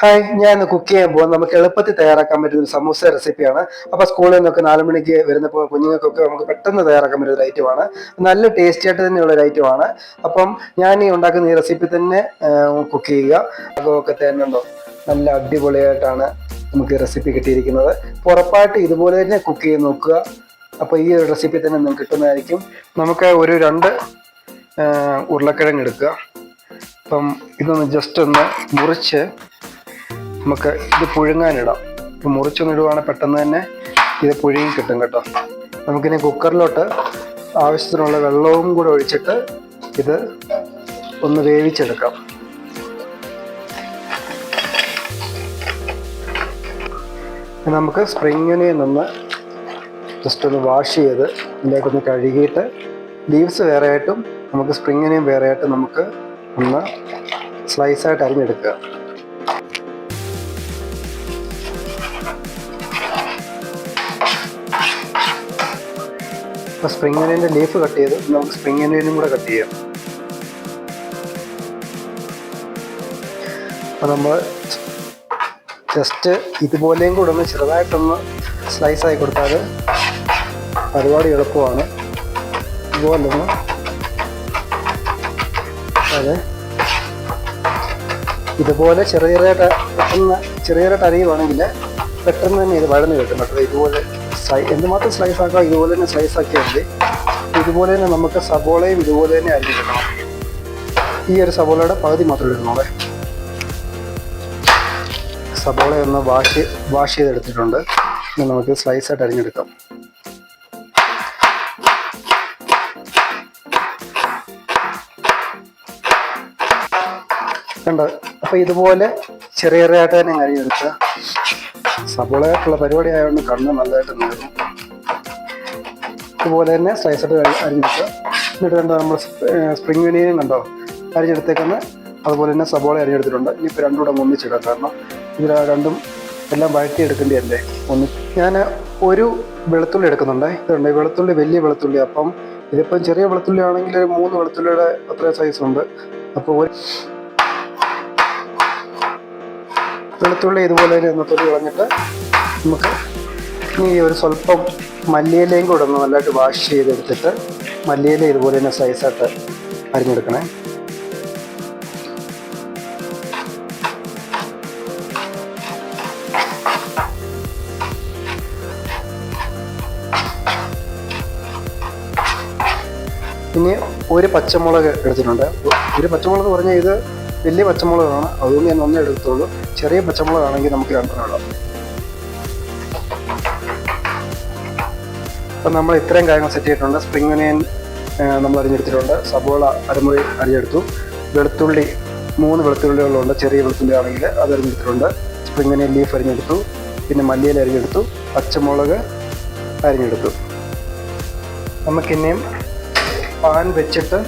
Hi, ഞാൻ ഇന്ന് cook ചെയ്യാൻ പോകും. നമുക്ക് എളുപ്പത്തിൽ തയ്യാറാക്കാൻ പറ്റുന്ന ഒരു സമൂസ റെസിപ്പിയാണ്. അപ്പൊ സ്കൂളിൽ നിന്നൊക്കെ 4 മണിക്ക് വരുന്നപ്പോൾ കുഞ്ഞുങ്ങൾക്കൊക്കെ നമുക്ക് പെട്ടെന്ന് തയ്യാറാക്കാൻ പറ്റുന്ന ഒരു ഐറ്റമാണ്. നല്ല ടേസ്റ്റി ആയിട്ട് തന്നെയുള്ള ഒരു ഐറ്റമാണ്. അപ്പം ഞാൻ ഈ ഉണ്ടാക്കുന്ന ഈ റെസിപ്പി തന്നെ കുക്ക് ചെയ്യുക. അതൊക്കെ തന്നെയുണ്ടോ, നല്ല അടിപൊളിയായിട്ടാണ് നമുക്ക് ഈ റെസിപ്പി കിട്ടിയിരിക്കുന്നത്. ഉറപ്പായിട്ട് ഇതുപോലെ തന്നെ കുക്ക് ചെയ്ത് നോക്കുക. അപ്പോൾ ഈ ഒരു റെസിപ്പി തന്നെ നിങ്ങൾക്ക് കിട്ടുന്നതായിരിക്കും. നമുക്ക് ഒരു 2 ഉരുളക്കിഴങ്ങ് എടുക്കുക. അപ്പം ഇതൊന്ന് ജസ്റ്റ് ഒന്ന് മുറിച്ച് നമുക്ക് ഇത് പുഴുങ്ങാനിടാം. ഇപ്പം മുറിച്ചൊന്നിടുവാണെങ്കിൽ പെട്ടെന്ന് തന്നെ ഇത് പുഴുങ്ങി കിട്ടും കേട്ടോ. നമുക്കിനി കുക്കറിലോട്ട് ആവശ്യത്തിനുള്ള വെള്ളവും കൂടെ ഒഴിച്ചിട്ട് ഇത് ഒന്ന് വേവിച്ചെടുക്കാം. നമുക്ക് സ്പ്രിംഗ് ഒനിയൻ ഒന്ന് ജസ്റ്റ് ഒന്ന് വാഷ് ചെയ്ത് ഇതിലേക്കൊന്ന് കഴുകിയിട്ട് ലീവ്സ് വേറെ ആയിട്ടും നമുക്ക് സ്പ്രിംഗ് ഒനിയൻ വേറെ ആയിട്ടും നമുക്ക് ഒന്ന് സ്ലൈസായിട്ട് അരിഞ്ഞെടുക്കുക. അപ്പോൾ സ്പ്രിംഗ് ഒനിയൻ്റെ ലീഫ് കട്ട് ചെയ്ത് നമുക്ക് സ്പ്രിംഗ് ഒനിയനും കൂടെ കട്ട് ചെയ്യാം. അപ്പോൾ നമ്മൾ ജസ്റ്റ് ഇതുപോലെയും കൂടെ ഒന്ന് ചെറുതായിട്ടൊന്ന് സ്ലൈസായി കൊടുത്താൽ ഒരുപാട് എളുപ്പമാണ്. ഇതുപോലൊന്ന് അതെ ഇതുപോലെ ചെറിയതായിട്ട് അരിയുവാണെങ്കിൽ പെട്ടെന്ന് തന്നെ ഇത് വഴന്ന് കിട്ടും കേട്ടോ. ഇതുപോലെ എന്തുമാത്രം സ്ലൈസ് ആക്കാം, ഇതുപോലെ തന്നെ സ്ലൈസ് ആക്കിയാൽ മതി. ഇതുപോലെ തന്നെ നമുക്ക് സബോളയും ഇതുപോലെ തന്നെ അരിഞ്ഞെടുക്കണം. ഈ ഒരു സബോളയുടെ പകുതി മാത്രം എടുക്കണോളെ. സബോള ഒന്ന് വാഷ് ചെയ്തെടുത്തിട്ടുണ്ട്. ഇനി നമുക്ക് സ്ലൈസായിട്ട് അരിഞ്ഞെടുക്കാം. കണ്ടോ, അപ്പോൾ ഇതുപോലെ ചെറിയതായിട്ട് തന്നെ അരിഞ്ഞെടുക്കുക. സബോളയായിട്ടുള്ള പരിപാടി ആയതുകൊണ്ട് കണ്ണ് നല്ലതായിട്ട് നേടും. ഇതുപോലെ തന്നെ സ്ലൈസായിട്ട് അരിഞ്ഞെടുക്കുക. എന്നിട്ട് കണ്ടോ, നമ്മൾ സ്പ്രിംഗ് ഒനിയനും കണ്ടോ അരിഞ്ഞെടുത്തേക്കുന്ന അതുപോലെ തന്നെ സബോള അരിഞ്ഞെടുത്തിട്ടുണ്ട്. ഇനിയിപ്പോൾ രണ്ടും കൂടെ ഒന്നിച്ചിടാം, കാരണം ഇതിൽ രണ്ടും എല്ലാം വഴറ്റിയെടുക്കേണ്ടതല്ലേ. ഞാൻ ഒരു വെളുത്തുള്ളി എടുക്കുന്നുണ്ട്. ഇതുണ്ട് വെളുത്തുള്ളി, വലിയ വെളുത്തുള്ളി. അപ്പം ഇതിപ്പം ചെറിയ വെളുത്തുള്ളി ആണെങ്കിൽ 3 വെളുത്തുള്ളിയുടെ അത്രയും സൈസുണ്ട്. അപ്പോൾ വെളുത്തുള്ളി ഇതുപോലെ തന്നെ ഒന്ന് തൊലി കളഞ്ഞിട്ട് നമുക്ക് ഈ ഒരു സ്വല്പം മല്ലിയിലയും കൂടെ ഒന്ന് നല്ലതായിട്ട് വാഷ് ചെയ്തെടുത്തിട്ട് മല്ലിയില ഇതുപോലെ തന്നെ സൈസായിട്ട് അരിഞ്ഞെടുക്കണേ. ഇനി ഒരു പച്ചമുളക് എടുത്തിട്ടുണ്ട്. ഒരു പച്ചമുളക് പറഞ്ഞാൽ ഇത് വലിയ പച്ചമുളകാണ്, അതുകൊണ്ട് ഞാൻ ഒന്നേ എടുത്തുള്ളൂ. ചെറിയ പച്ചമുളകാണെങ്കിൽ നമുക്ക് 2 ഇടാം. അപ്പം നമ്മൾ ഇത്രയും കാര്യങ്ങൾ സെറ്റ് ചെയ്തിട്ടുണ്ട്. സ്പ്രിംഗ് ഒനിയൻ നമ്മൾ അരിഞ്ഞെടുത്തിട്ടുണ്ട്. സബോള അരമുറി അരിഞ്ഞെടുത്തു. വെളുത്തുള്ളി 3 വെളുത്തുള്ളികളുണ്ട്. ചെറിയ വെളുത്തുള്ളി ആണെങ്കിൽ അത് അരിഞ്ഞെടുത്തിട്ടുണ്ട്. സ്പ്രിംഗ് ഒനിയൻ ലീഫ് അരിഞ്ഞെടുത്തു. പിന്നെ മല്ലിയില അരിഞ്ഞെടുത്തു. പച്ചമുളക് അരിഞ്ഞെടുത്തു. നമുക്കിനിയും പാൻ വെച്ചിട്ട്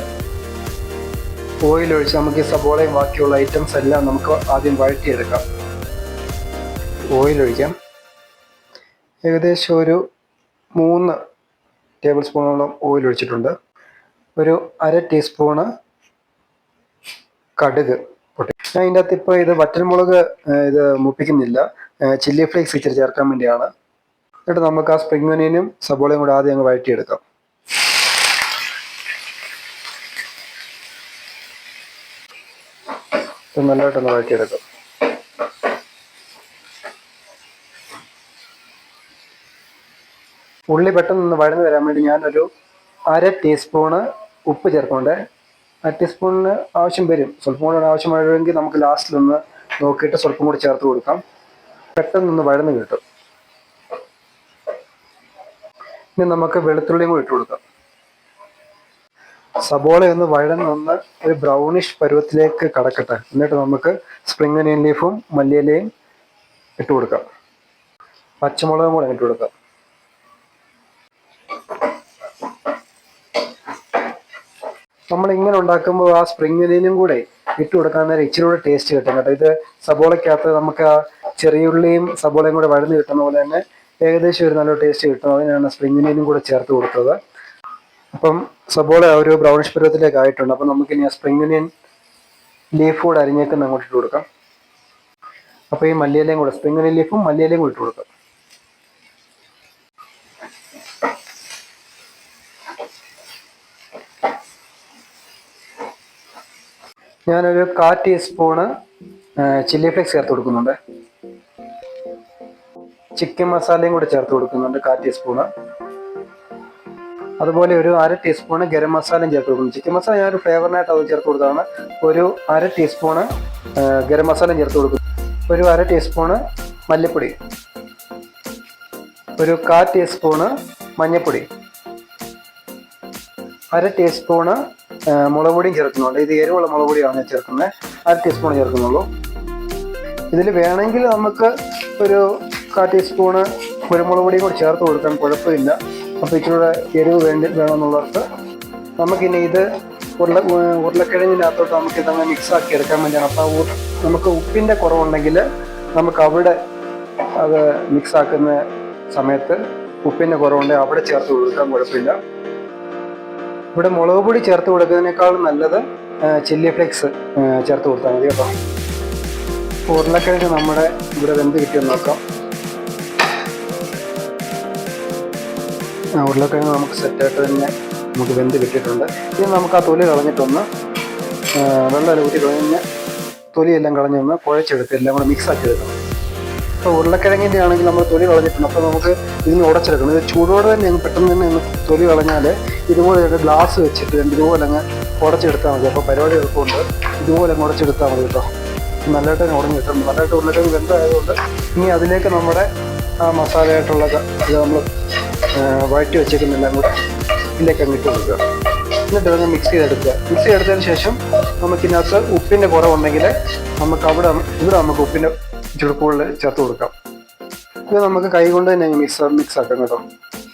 ഓയിൽ ഒഴിച്ച് നമുക്ക് ഈ സബോളയും ബാക്കിയുള്ള ഐറ്റംസ് എല്ലാം നമുക്ക് ആദ്യം വഴറ്റിയെടുക്കാം. ഓയിൽ ഒഴിക്കാം. ഏകദേശം ഒരു 3 ടേബിൾ സ്പൂണോളം ഓയിൽ ഒഴിച്ചിട്ടുണ്ട്. ഒരു 1/2 ടീസ്പൂണ് കടുക് പൊട്ടി. ഞാൻ ഇതിൻ്റെ അകത്ത് ഇപ്പോൾ ഇത് വറ്റൽമുളക് ഇത് മുപ്പിക്കുന്നില്ല, ചില്ലി ഫ്ലേക്സ് ഇച്ചിരി ചേർക്കാൻ വേണ്ടിയാണ്. എന്നിട്ട് നമുക്ക് ആ സ്പ്രിംഗ് ഒനിയനും സബോളയും കൂടെ ആദ്യം അങ്ങ് വഴറ്റിയെടുക്കാം. നല്ലതായിട്ടൊന്ന് വഴറ്റിയെടുക്കാം. ഉള്ളി പെട്ടെന്ന് വഴന്ന് വരാൻ വേണ്ടി ഞാനൊരു 1/2 ടീസ്പൂണ് ഉപ്പ് ചേർക്കുന്നുണ്ട്. 1 ടീസ്പൂണിന് ആവശ്യം വരും. സ്വല്പം കൂടെ ആവശ്യം വരുമെങ്കിൽ നമുക്ക് ലാസ്റ്റിലൊന്ന് നോക്കിയിട്ട് സ്വല്പം കൂടി ചേർത്ത് കൊടുക്കാം. പെട്ടെന്നൊന്ന് വഴന്ന് കിട്ടും. ഇനി നമുക്ക് വെളുത്തുള്ളിയും കൂടി ഇട്ട് കൊടുക്കാം. സബോള ഒന്ന് വഴന്നൊന്ന് ഒരു ബ്രൗണിഷ് പരുവത്തിലേക്ക് കടക്കട്ടെ. എന്നിട്ട് നമുക്ക് സ്പ്രിംഗ് ഒനിയൻ ലീഫും മല്ലിയിലയും ഇട്ട് കൊടുക്കാം. പച്ചമുളകും കൂടെ ഇട്ട് കൊടുക്കാം. നമ്മളിങ്ങനെ ഉണ്ടാക്കുമ്പോൾ ആ സ്പ്രിംഗ് ഒനിയനും കൂടെ ഇട്ട് കൊടുക്കാൻ നേരം ഇച്ചിരി കൂടെ ടേസ്റ്റ് കിട്ടും കേട്ടോ. ഇത് സബോളയ്ക്കകത്ത് നമുക്ക് ആ ചെറിയുള്ളിയും സബോളയും കൂടെ വഴന്ന് കിട്ടുന്ന പോലെ തന്നെ ഏകദേശം ഒരു നല്ല ടേസ്റ്റ് കിട്ടും. അതിനാണ് സ്പ്രിംഗ് ഒനിയനും കൂടെ ചേർത്ത് കൊടുത്തത്. അപ്പം സബോള ഒരു ബ്രൗണിഷ് പരുവത്തിലേക്ക് ആയിട്ടുണ്ട്. അപ്പം നമുക്കിനി ആ സ്പ്രിംഗ് ഒനിയൻ ലീഫ് കൂടെ അരിഞ്ഞേക്കുന്ന അങ്ങോട്ട് ഇട്ട് കൊടുക്കാം. അപ്പോൾ ഈ മല്ലിയിലയും കൂടെ, സ്പ്രിംഗ് ലീഫും മല്ലിയിലയും കൂടി ഇട്ട് കൊടുക്കാം. ഞാനൊരു 1/4 ടീസ്പൂണ് ചില്ലി ഫ്ലേക്സ് ചേർത്ത് കൊടുക്കുന്നുണ്ട്. ചിക്കൻ മസാലയും കൂടെ ചേർത്ത് കൊടുക്കുന്നുണ്ട് 1/4 ടീസ്പൂണ്. അതുപോലെ ഒരു 1/2 ടീസ്പൂണ് ഗരം മസാലയും ചേർത്ത് കൊടുക്കുന്നു. ചിക്കൻ മസാല ഞാനൊരു ഫ്ലേവറിനായിട്ട് അത് ചേർത്ത് കൊടുത്തതാണ്. ഒരു 1/2 ടീസ്പൂണ് ഗരം മസാലയും ചേർത്ത് കൊടുക്കുന്നു. ഒരു 1/2 ടീസ്പൂണ് മല്ലിപ്പൊടി, ഒരു 1/4 ടീസ്പൂണ് മഞ്ഞൾപ്പൊടി, 1/2 ടീസ്പൂണ് മുളക് പൊടിയും ചേർക്കുന്നുണ്ട്. ഇത് എരിവുള്ള മുളക് പൊടിയാണ് ഞാൻ ചേർക്കുന്നത്. 1/2 ടീസ്പൂൺ ചേർക്കുന്നുള്ളൂ. ഇതിൽ വേണമെങ്കിൽ നമുക്ക് ഒരു 1/4 ടീസ്പൂണ് കുരുമുളക് പൊടിയും കൂടി ചേർത്ത് കൊടുക്കാൻ കുഴപ്പമില്ല. അപ്പോൾ ഇച്ചിരൂടെ എരിവ് വേണമെന്നുള്ളവർക്ക് നമുക്കിനി ഇത് ഉരുളക്കിഴങ്ങിനകത്തോട്ട് നമുക്കിതങ്ങ് മിക്സാക്കി എടുക്കാൻ വേണ്ടിയാണ്. അപ്പോൾ നമുക്ക് ഉപ്പിൻ്റെ കുറവുണ്ടെങ്കിൽ നമുക്ക് അവിടെ അത് മിക്സാക്കുന്ന സമയത്ത് ഉപ്പിൻ്റെ കുറവുണ്ടെങ്കിൽ അവിടെ ചേർത്ത് കൊടുക്കാൻ കുഴപ്പമില്ല. ഇവിടെ മുളക് പൊടി ചേർത്ത് കൊടുക്കുന്നതിനേക്കാളും നല്ലത് ചില്ലി ഫ്ലേക്സ് ചേർത്ത് കൊടുത്താൽ മതി കേട്ടോ. ഉരുളക്കിഴങ്ങ് നമ്മുടെ ഇവിടെ വെന്ത് കിട്ടിയെന്ന് നോക്കാം. ഉരുളക്കിഴങ്ങ് നമുക്ക് സെറ്റായിട്ട് തന്നെ നമുക്ക് വെന്ത് കിട്ടിയിട്ടുണ്ട്. ഇനി നമുക്ക് ആ തൊലി കളഞ്ഞിട്ടൊന്ന് വെള്ളം ഊറ്റി കളഞ്ഞ് തൊലിയെല്ലാം കളഞ്ഞൊന്ന് കുഴച്ചെടുത്ത് എല്ലാം കൂടെ മിക്സാക്കി എടുക്കണം. ഇപ്പോൾ ഉരുളക്കിഴങ്ങിൻ്റെ ആണെങ്കിൽ നമ്മൾ തൊലി കളഞ്ഞിട്ടുണ്ട്. അപ്പോൾ നമുക്ക് ഇതിന് ഉടച്ചെടുക്കണം. ഇത് ചൂടോടെ തന്നെ പെട്ടെന്ന് തന്നെ ഒന്ന് തൊലി കളഞ്ഞാൽ ഇതുപോലെ ഗ്ലാസ് വെച്ചിട്ട് ഇതുപോലെ അങ്ങ് ഉടച്ചെടുത്താൽ മതി. അപ്പോൾ പരിപാടി എളുപ്പമുണ്ട്. ഇതുപോലെ അങ്ങ് ഉടച്ചെടുത്താൽ മതി കേട്ടോ. നല്ലതായിട്ട് തന്നെ ഉടഞ്ഞ് കിട്ടും. നല്ലതായിട്ട് ഉരുളക്കിഴങ്ങ് വെന്തായതുകൊണ്ട് ഇനി അതിലേക്ക് നമ്മുടെ ആ മസാലയായിട്ടുള്ള ഇത് നമ്മൾ വഴറ്റി വെച്ചേക്കുന്നെല്ലാം കൂടെ ഇതിലേക്ക് അങ്ങ് ഇട്ട് കൊടുക്കുക. എന്നിട്ട് ഇതൊന്ന് മിക്സ് ചെയ്തെടുക്കുക. മിക്സ് ചെയ്തെടുത്തതിന് ശേഷം നമുക്കിതിനകത്ത് ഉപ്പിൻ്റെ കുറവുണ്ടെങ്കിൽ നമുക്ക് ഇവിടെ നമുക്ക് ഉപ്പിൻ്റെ ഇച്ചിരി കൂടുതൽ ചേർത്ത് കൊടുക്കാം. ഇത് നമുക്ക് കൈ കൊണ്ട് തന്നെ മിക്സ് ആക്കാം കേട്ടോ.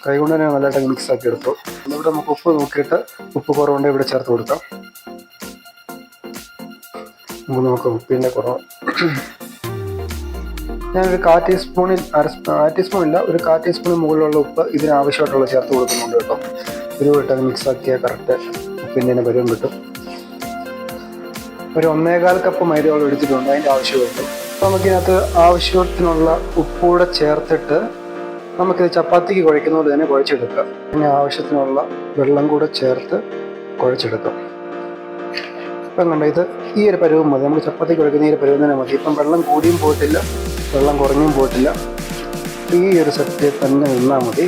കൈ കൊണ്ട് തന്നെ നല്ലതായിട്ട് മിക്സ് ആക്കി എടുത്തു. ഇവിടെ നമുക്ക് ഉപ്പ് നോക്കിയിട്ട് ഉപ്പ് കുറവുണ്ടെങ്കിൽ ഇവിടെ ചേർത്ത് കൊടുക്കാം. നമുക്ക് ഉപ്പിൻ്റെ കുറവ് ഞാനൊരു 1/4 ടീസ്പൂണിൽ 1/2 ടീസ്പൂണില്ല, ഒരു 1/4 ടീസ്പൂണിന് മുകളിലുള്ള ഉപ്പ് ഇതിനാവശ്യമായിട്ടുള്ള ചേർത്ത് കൊടുക്കുന്നുണ്ട് കേട്ടോ. ഇതുമായിട്ട് മിക്സ് ആക്കിയാൽ കറക്റ്റ് ഉപ്പിൻ്റെ പരുവം കിട്ടും. ഒരു 1.25 കപ്പ് മൈദയോളം എടുത്തിട്ടുണ്ട്. അതിൻ്റെ ആവശ്യമുണ്ട്. അപ്പോൾ നമുക്കിതിനകത്ത് ആവശ്യത്തിനുള്ള ഉപ്പൂടെ ചേർത്തിട്ട് നമുക്കിത് ചപ്പാത്തിക്ക് കുഴയ്ക്കുന്ന പോലെ തന്നെ കുഴച്ചെടുക്കാം. പിന്നെ ആവശ്യത്തിനുള്ള വെള്ളം കൂടെ ചേർത്ത് കുഴച്ചെടുക്കാം. ഇപ്പം കണ്ടോ, ഇത് ഈ ഒരു പരുവം മതി. നമുക്ക് ചപ്പാത്തി കുഴക്കുന്ന ഈ ഒരു പരുവം തന്നെ മതി. ഇപ്പം വെള്ളം കൂടിയും പോയിട്ടില്ല, വെള്ളം കുറഞ്ഞും പോയിട്ടില്ല. ഈ ഒരു സെറ്റ് തന്നെ നിന്നാൽ മതി.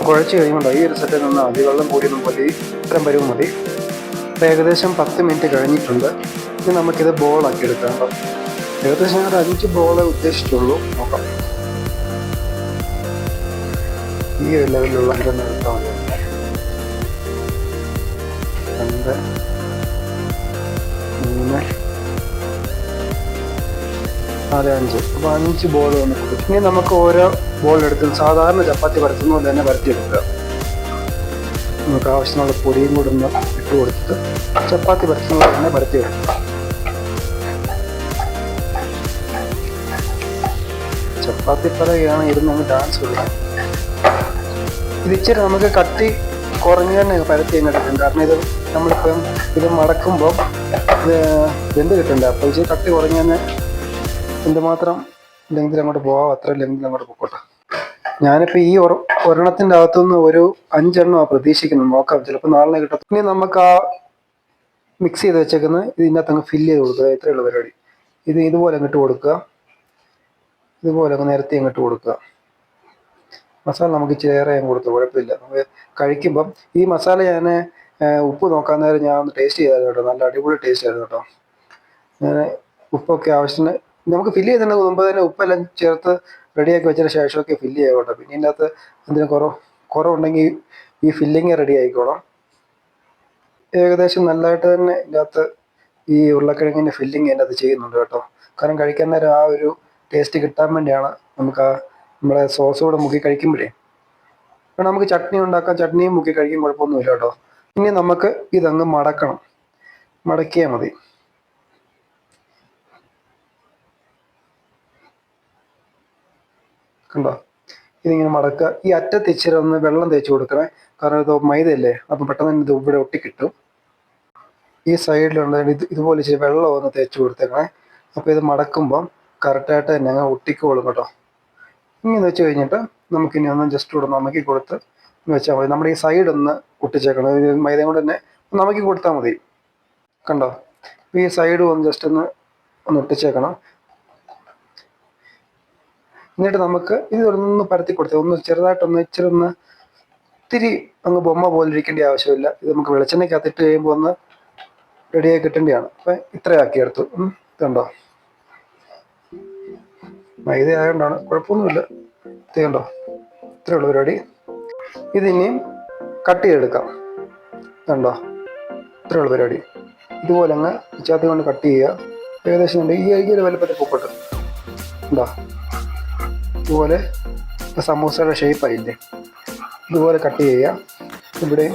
കുഴച്ച് കഴിയുമ്പോൾ ഈ ഒരു സെറ്റ് നിന്നാൽ മതി. വെള്ളം കൂടിയൊന്നും മതി, ഇത്രയും പരുവം മതി. ഇപ്പം ഏകദേശം 10 മിനിറ്റ് കഴിഞ്ഞിട്ടുണ്ട്. ഇനി നമുക്കിത് ബോളാക്കി എടുക്കാം കേട്ടോ. ഏകദേശം ഞാൻ ഒരു 5 ബോളേ ഉദ്ദേശിച്ചുള്ളൂ. നോക്കാം. ഈ ഒരു ലെവലിലുള്ള തന്നെ എടുത്താൽ മതി. 2, 3, 4, 5. അപ്പോൾ 5 ബോൾ വന്ന് കൊടുക്കും. ഇനി നമുക്ക് ഓരോ ബോൾ എടുത്തും സാധാരണ ചപ്പാത്തി പരത്തുന്ന പോലെ തന്നെ പരത്തിയെടുക്കുക. നമുക്ക് ആവശ്യമുള്ള പൊടിയും കൂടെ ഒന്ന് ഇട്ട് കൊടുത്തിട്ട് ചപ്പാത്തി പരത്തുന്ന പോലെ തന്നെ പരത്തിയെടുക്കുക. ചപ്പാത്തി പരയാണ് ഇരുന്ന് ഡാൻസ് കളിക്കാം. ഇത് ഇച്ചിരി നമുക്ക് കട്ടി കുറഞ്ഞ് തന്നെ പരത്തി എടുക്കും. കാരണം ഇത് നമ്മളിപ്പം ഇത് മടക്കുമ്പോൾ ഇത് വെന്ത് കിട്ടണ്ട. അപ്പോൾ ഇച്ചിരി കട്ടി കുറഞ്ഞ് തന്നെ എന്തുമാത്രം ലെങ്തിൽ അങ്ങോട്ട് പോകാം അത്ര ലെങ്തിൽ അങ്ങോട്ട് പോക്കോട്ടെ. ഞാനിപ്പോൾ ഈ ഒരെണ്ണത്തിൻ്റെ അകത്തുനിന്ന് ഒരു 5 എണ്ണമാണ് പ്രതീക്ഷിക്കുന്നത്. നോക്കാം, ചിലപ്പോൾ നാളെ കിട്ടും. ഇനി നമുക്ക് ആ മിക്സ് ചെയ്ത് വെച്ചേക്കുന്നത് ഇതിനകത്ത് അങ്ങ് ഫില്ല് ചെയ്ത് കൊടുക്കുക. ഇത്രയുള്ള പരിപാടി. ഇത് ഇതുപോലെ അങ്ങോട്ട് കൊടുക്കുക. ഇതുപോലെ അങ്ങ് നിരത്തി അങ്ങോട്ട് കൊടുക്കുക. മസാല നമുക്ക് ചേറെ കൊടുത്തു, കുഴപ്പമില്ല. നമുക്ക് കഴിക്കുമ്പം ഈ മസാല ഞാൻ ഉപ്പ് നോക്കാൻ നേരം ഞാൻ ഒന്ന് ടേസ്റ്റ് ചെയ്തായിരുന്നു കേട്ടോ. നല്ല അടിപൊളി ടേസ്റ്റ് ആയിരുന്നു കേട്ടോ. ഞാൻ ഉപ്പൊക്കെ ആവശ്യത്തിന് നമുക്ക് ഫില്ല് ചെയ്തിട്ട് മുമ്പ് തന്നെ ഉപ്പെല്ലാം ചേർത്ത് റെഡിയാക്കി വെച്ചതിന് ശേഷമൊക്കെ ഫില്ല് ചെയ്യാം കേട്ടോ. പിന്നെ ഇതിൻ്റെ അകത്ത് എന്തിനും കുറവുണ്ടെങ്കിൽ ഈ ഫില്ലിങ് റെഡി ആയിക്കോളാം. ഏകദേശം നല്ലതായിട്ട് തന്നെ ഇതിൻ്റെ അകത്ത് ഈ ഉരുളക്കിഴങ്ങിൻ്റെ ഫില്ലിങ് അതിൻ്റെ അകത്ത് ചെയ്യുന്നുണ്ട് കേട്ടോ. കാരണം കഴിക്കാൻ നേരം ആ ഒരു ടേസ്റ്റ് കിട്ടാൻ വേണ്ടിയാണ്. നമുക്ക് ആ നമ്മളെ സോസ് കൂടെ മുക്കി കഴിക്കുമ്പോഴേ നമുക്ക് ചട്നി ഉണ്ടാക്കാം. ചട്നിയും മുക്കി കഴിക്കും, കുഴപ്പമൊന്നുമില്ല കേട്ടോ. ഇനി നമുക്ക് ഇതങ്ങ് മടക്കണം. മടക്കിയാൽ മതി. കണ്ടോ, ഇതിങ്ങനെ മടക്കുക. ഈ അറ്റത്ത് ഇച്ചിരി ഒന്ന് വെള്ളം തേച്ച് കൊടുക്കണേ. കാരണം ഇത് മൈദയല്ലേ, അപ്പം പെട്ടെന്ന് തന്നെ ഇത് ഇവിടെ ഒട്ടിക്കിട്ടും. ഈ സൈഡിലുള്ള ഇതുപോലെ ഇച്ചിരി വെള്ളം ഒന്ന് തേച്ച് കൊടുത്തേക്കണേ. അപ്പോൾ ഇത് മടക്കുമ്പം കറക്റ്റായിട്ട് തന്നെ അങ്ങ് ഒട്ടിക്കോളും കേട്ടോ. ഇങ്ങനെ വെച്ച് കഴിഞ്ഞിട്ട് നമുക്കിനി ഒന്ന് ജസ്റ്റ് കൂടെ നമക്കി കൊടുത്ത് വെച്ചാൽ മതി. നമ്മുടെ ഈ സൈഡ് ഒന്ന് ഒട്ടിച്ചേക്കണം. മൈദയും കൊണ്ട് തന്നെ നമക്കി കൊടുത്താൽ മതി. കണ്ടോ, ഈ സൈഡ് ഒന്ന് ജസ്റ്റ് ഒന്ന് ഒട്ടിച്ചേക്കണം. എന്നിട്ട് നമുക്ക് ഇത് ഒന്ന് പരത്തി കൊടുത്ത് ഒന്ന് ചെറുതായിട്ടൊന്ന് ഇച്ചിരി ഇത്തിരി അങ്ങ് ബൊമ്മ പോലെ ഇരിക്കേണ്ട ആവശ്യമില്ല. ഇത് നമുക്ക് വെളിച്ചെണ്ണയ്ക്കകത്തിട്ട് കഴിയുമ്പോൾ ഒന്ന് റെഡിയായി കിട്ടേണ്ടതാണ്. അപ്പം ഇത്രയാക്കി എടുത്തു. കണ്ടോ, മൈദ ആയതുകൊണ്ടാണ്, കുഴപ്പമൊന്നുമില്ല. ഇത് കണ്ടോ, ഇത്രയേ ഉള്ളൂ പരിപാടി. ഇതിനെയും കട്ട് ചെയ്തെടുക്കാം. കണ്ടോ, ഇത്രയേ ഉള്ളൂ പരിപാടി. ഇതുപോലെ അങ്ങ് ചാത്തി കൊണ്ട് കട്ട് ചെയ്യുക. ഏകദേശം ഈ ഒരു വലുപ്പത്തിൽ പൊക്കോട്ട്. ഉണ്ടോ, ഇതുപോലെ സമൂസയുടെ ഷേപ്പായില്ലേ, ഇതുപോലെ കട്ട് ചെയ്യുക. ഇവിടെയും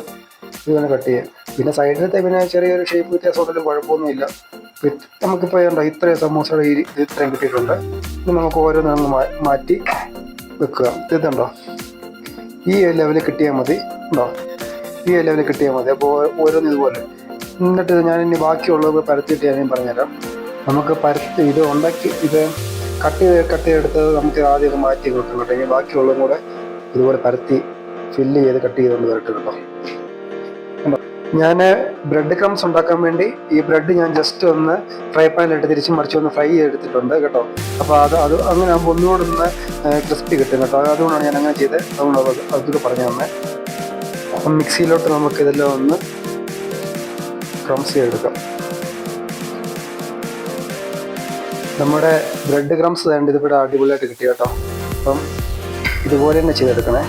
ഇതുപോലെ കട്ട് ചെയ്യുക. പിന്നെ സൈഡിലത്തെ പിന്നെ ചെറിയൊരു ഷേപ്പ് വ്യത്യാസം ഉണ്ടെങ്കിലും കുഴപ്പമൊന്നുമില്ല. നമുക്കിപ്പോൾ ഉണ്ടോ, ഇത്രയും സമൂസയുടെ ഇത്രയും കിട്ടിയിട്ടുണ്ട്. ഇനി നമുക്ക് ഓരോന്നും മാറ്റി വെക്കുക. ഇതുണ്ടോ, ഈ ലെവലിൽ കിട്ടിയാൽ മതി. ഉണ്ടോ, ഈ ലെവലിൽ കിട്ടിയാൽ മതി. അപ്പോൾ ഓരോന്നും ഇതുപോലെ. എന്നിട്ട് ഞാനിനി ബാക്കിയുള്ളത് പരത്തിയിട്ട് ഞാൻ പറഞ്ഞുതരാം. നമുക്ക് പരത്തി ഇത് ഉണ്ടാക്കി ഇത് കട്ട് ചെയ്തെടുത്തത് നമുക്ക് ആദ്യം മാറ്റി വെക്കാം കേട്ടോ. ഇനി ബാക്കിയുള്ളതും കൂടെ ഇതുപോലെ പരത്തി ഫില്ല് ചെയ്ത് കട്ട് ചെയ്തുകൊണ്ട് വരട്ടെ കേട്ടോ. ഞാൻ ബ്രെഡ് ക്രംസ് ഉണ്ടാക്കാൻ വേണ്ടി ഈ ബ്രെഡ് ഞാൻ ജസ്റ്റ് ഒന്ന് ഫ്രൈ പാനിലിട്ട് തിരിച്ച് മറിച്ച് ഒന്ന് ഫ്രൈ ചെയ്തെടുത്തിട്ടുണ്ട് കേട്ടോ. അപ്പോൾ അത് അങ്ങനെ ആകുമ്പോൾ ഒന്നുകൂടെ ഒന്ന് ക്രിസ്പി കിട്ടും കേട്ടോ. അതുകൊണ്ടാണ് ഞാൻ അങ്ങനെ ചെയ്തത്. അതുകൊണ്ട് അതൊക്കെ പറഞ്ഞു തന്നെ. അപ്പം മിക്സിയിലോട്ട് നമുക്ക് ഇതെല്ലാം ഒന്ന് ക്രംസ് ചെയ്തെടുക്കാം. നമ്മുടെ ബ്രെഡ് ക്രംസ് വേണ്ട ഇതിവിടെ അടിപൊളിയായിട്ട് കിട്ടി കേട്ടോ. അപ്പം ഇതുപോലെ തന്നെ ചെയ്തെടുക്കണേ.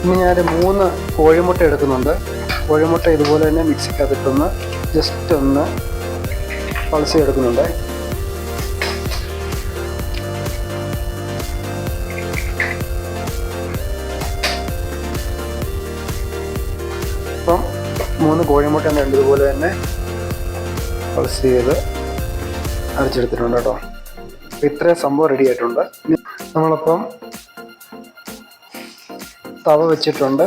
ഇനി ഞാൻ 3 കോഴിമുട്ട എടുക്കുന്നുണ്ട്. കോഴിമുട്ട ഇതുപോലെ തന്നെ മിക്സിക്കകത്തിട്ടൊന്ന് ജസ്റ്റ് ഒന്ന് പൾസ് ചെയ്തെടുക്കുന്നുണ്ട്. അപ്പം 3 കോഴിമുട്ട ഇതുപോലെ തന്നെ പൾസ് ചെയ്ത് അരച്ചെടുത്തിട്ടുണ്ട് കേട്ടോ. ഇത്രയും സംഭവം റെഡി ആയിട്ടുണ്ട്. നമ്മളപ്പം തവ വെച്ചിട്ടുണ്ട്.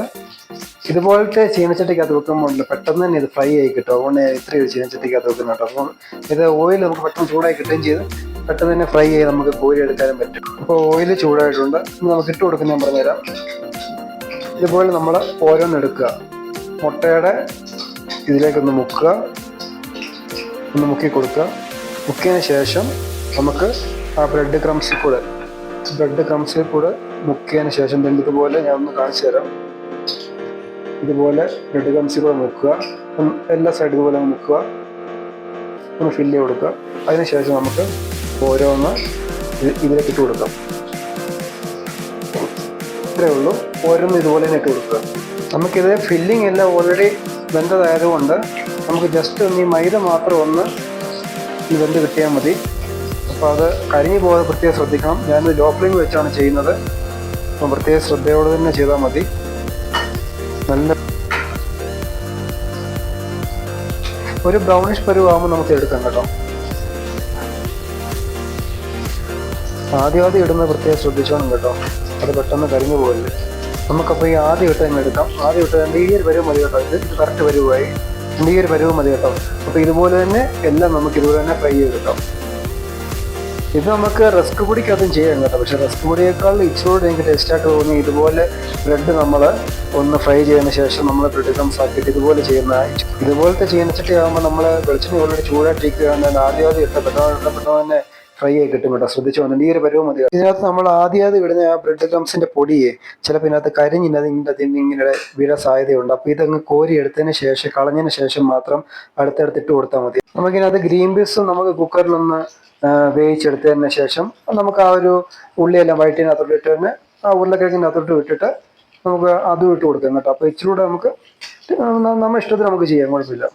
ഇതുപോലത്തെ ചീനച്ചട്ടിക്കകത്ത് വെക്കുമ്പോൾ പെട്ടെന്ന് തന്നെ ഇത് ഫ്രൈ ആയി കിട്ടും. അതുകൊണ്ട് ഇത്രയും ചീനച്ചട്ടിക്കകത്ത് വെക്കുന്നു കേട്ടോ. അപ്പം ഇത് ഓയിൽ നമുക്ക് പെട്ടെന്ന് ചൂടായി കിട്ടുകയും ചെയ്ത് പെട്ടെന്ന് തന്നെ ഫ്രൈ ചെയ്ത് നമുക്ക് കോരി എടുക്കാനും പറ്റും. അപ്പോൾ ഓയിൽ ചൂടായിട്ടുണ്ട്. നമുക്ക് ഇട്ട് കൊടുക്കുന്ന ഞാൻ പറഞ്ഞുതരാം. ഇതുപോലെ നമ്മൾ ഓരോന്നെടുക്കുക. മുട്ടയുടെ ഇതിലേക്കൊന്ന് മുക്കുക, ഒന്ന് മുക്കി കൊടുക്കുക. മുക്കിയതിന് ശേഷം നമുക്ക് ആ ബ്രെഡ് ക്രംസിൽ കൂടെ മുക്കിയതിന് ശേഷം ഇതുപോലെ ഞാൻ ഒന്ന് കാണിച്ചു തരാം. ഇതുപോലെ ബ്രെഡ് ക്രംസിൽ കൂടെ മുക്കുക. എല്ലാ സൈഡും ഇതുപോലെ മുക്കുക, ഒന്ന് ഫില്ല് ചെയ്ത് കൊടുക്കുക. അതിനുശേഷം നമുക്ക് ഓരോന്ന് ഇതിലേക്ക് ഇട്ട് കൊടുക്കാം. ഇത്രയേ ഉള്ളൂ. ഓരോന്ന് ഇതുപോലെ തന്നെ ഇട്ട് കൊടുക്കുക. നമുക്കിത് ഫില്ലിംഗ് എല്ലാം ഓൾറെഡി വെന്തതായതുകൊണ്ട് നമുക്ക് ജസ്റ്റ് ഒന്ന് ഈ മൈദ മാത്രം ഒന്ന് ഈ വെന്ത് കിട്ടിയാൽ മതി. അപ്പോൾ അത് കരിഞ്ഞു പോകാതെ പ്രത്യേകം ശ്രദ്ധിക്കണം. ഞാനിത് ലോ ഫ്ലെയിം വെച്ചാണ് ചെയ്യുന്നത്. അപ്പം പ്രത്യേക ശ്രദ്ധയോടെ തന്നെ ചെയ്താൽ മതി. നല്ല ഒരു ബ്രൗണിഷ് പരുവാകുമ്പോൾ നമുക്ക് എടുക്കാം കേട്ടോ. ആദ്യം ഇടുന്നത് പ്രത്യേകം ശ്രദ്ധിച്ചോണം കേട്ടോ. അത് പെട്ടെന്ന് കരിഞ്ഞു പോകില്ല. നമുക്കപ്പോൾ ഈ ആദ്യം ഇട്ട് തന്നെ എടുക്കാം. ആദ്യം ഇട്ട് രണ്ട് ഈ ഒരു പരുവ് മതി കേട്ടോ. ഇത് കറക്റ്റ് പരുവായി. ഈ ഒരു പരുവ് മതി കേട്ടോ. അപ്പോൾ ഇതുപോലെ തന്നെ എല്ലാം നമുക്ക് ഇതുപോലെ തന്നെ ഫ്രൈ ചെയ്തെടുക്കാം. ഇത് നമുക്ക് റസ്ക് പൊടിക്കകത്തും ചെയ്യാം കേട്ടോ. പക്ഷേ റസ്ക് പൊടിയേക്കാൾ ഇച്ചിരൂടെ എനിക്ക് ടേസ്റ്റായിട്ട് തോന്നി ഇതുപോലെ ബ്രെഡ് നമ്മൾ ഒന്ന് ഫ്രൈ ചെയ്തതിന് ശേഷം നമ്മൾ ബ്രെഡ് ക്രംസ് ആക്കിയിട്ട് ഇതുപോലെ ചെയ്യുന്ന ഇതുപോലത്തെ ചീനച്ചട്ടി ആകുമ്പോൾ നമ്മൾ വെളിച്ചെണ്ണ ഓൾറെഡി ചൂടായിട്ടിരിക്കുകയാണെങ്കിൽ ആദ്യം ഇട്ട് പെട്ടെന്ന് തന്നെ ഫ്രൈ ആയി കിട്ടും കേട്ടോ. ശ്രദ്ധിച്ചു വന്നിട്ട് ഈ ഒരു പരുവം മതി. ഇതിനകത്ത് നമ്മൾ ആദ്യം ഇടുന്ന ആ ബ്രെഡ് ക്രംസിന്റെ പൊടിയെ ചിലപ്പോൾ ഇതിനകത്ത് കരിഞ്ഞിങ്ങനെ വീഴാൻ സാധ്യതയുണ്ട്. അപ്പോൾ ഇതങ്ങ് കോരി എടുത്തതിന് ശേഷം കളഞ്ഞതിന് ശേഷം മാത്രം അടുത്തടുത്ത് ഇട്ട് കൊടുത്താൽ മതി. നമുക്കിതിനകത്ത് ഗ്രീൻ പീസും നമുക്ക് കുക്കറിലൊന്ന് വേവിച്ചെടുത്തതിന് ശേഷം നമുക്ക് ആ ഒരു ഉള്ളിയെല്ലാം വഴറ്റിനകത്തോട്ട് ഇട്ട് തന്നെ ആ ഉരുളക്കിഴങ്ങിനകത്തോട്ട് ഇട്ടിട്ട് നമുക്ക് അതും ഇട്ട് കൊടുക്കാം കേട്ടോ. അപ്പോൾ ഇച്ചിരി കൂടെ നമുക്ക് നമ്മുടെ ഇഷ്ടത്തിന് നമുക്ക് ചെയ്യാം, കുഴപ്പമില്ല.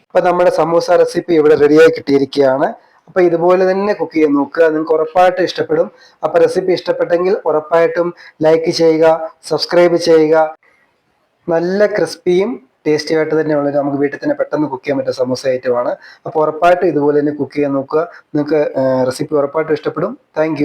അപ്പം നമ്മുടെ സമൂസ റെസിപ്പി ഇവിടെ റെഡിയായി കിട്ടിയിരിക്കുകയാണ്. അപ്പോൾ ഇതുപോലെ തന്നെ കുക്ക് ചെയ്ത് നോക്കുക, നിങ്ങൾക്ക് ഉറപ്പായിട്ടും ഇഷ്ടപ്പെടും. അപ്പോൾ റെസിപ്പി ഇഷ്ടപ്പെട്ടെങ്കിൽ ഉറപ്പായിട്ടും ലൈക്ക് ചെയ്യുക, സബ്സ്ക്രൈബ് ചെയ്യുക. നല്ല ക്രിസ്പിയും ടേസ്റ്റി ആയിട്ട് തന്നെയുള്ള നമുക്ക് വീട്ടിൽ തന്നെ പെട്ടെന്ന് കുക്ക് ചെയ്യാൻ പറ്റുന്ന സമൂസ ഐറ്റമാണ്. അപ്പോൾ ഉറപ്പായിട്ടും ഇതുപോലെ തന്നെ കുക്ക് ചെയ്യാൻ നോക്കുക. നിങ്ങൾക്ക് റെസിപ്പി ഉറപ്പായിട്ടും ഇഷ്ടപ്പെടും. താങ്ക്